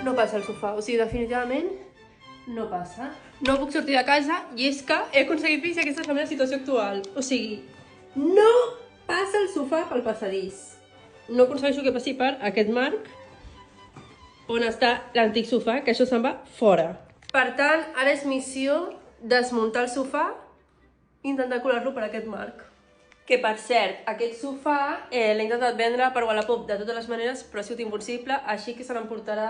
no passa el sofà, o sigui, definitivament no passa. No puc sortir de casa i és que he aconseguit fills i aquesta és la meva situació actual. O sigui, no passa el sofà pel passadís. No aconsegueixo que passi per aquest marc on està l'antic sofà, que això se'n va fora. Per tant, ara és missió desmuntar el sofà i intentar colar-lo per aquest marc. Que, per cert, aquest sofà l'he intentat vendre per Wallapop de totes les maneres, però ha sigut impossible, així que se l'emportarà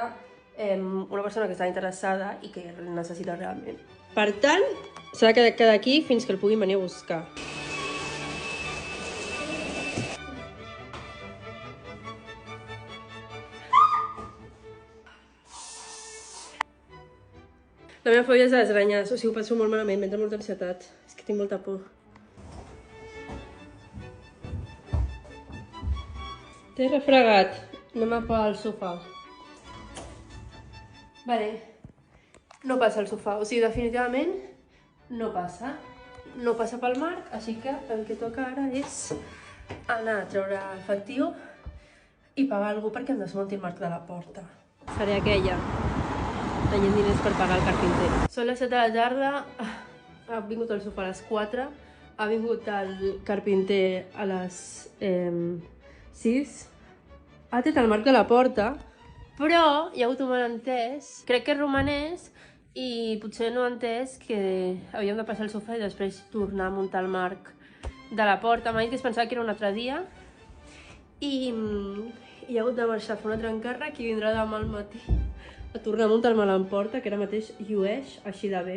una persona que està interessada i que el necessita realment. Per tant, s'ha de quedar aquí fins que el puguin venir a buscar. La meva fòbia és de les aranyes, o sigui, ho passo molt malament, m'entra molta ansietat. És que tinc molta por. T'he refregat. Anem a pagar el sofà. Vale. No passa el sofà, o sigui, definitivament no passa. No passa pel marc, així que el que toca ara és anar a treure efectiu i pagar algú perquè em desmunti el marc de la porta. Seré aquella. Tenint diners per pagar el carpinter. Són les 7 de la tarda, ha vingut el sofà a les 4, ha vingut el carpinter a les 6, ha tret el marc de la porta, però hi ha hagut un malentès, crec que és romanès, i potser no ha entès que havíem de passar el sofà i després tornar a muntar el marc de la porta. M'ha dit que es pensava que era un altre dia, i hi ha hagut de marxar a fer un altre encàrrec i vindrà demà al matí a tornar a muntar-me l'emporta, que ara mateix llueix així de bé.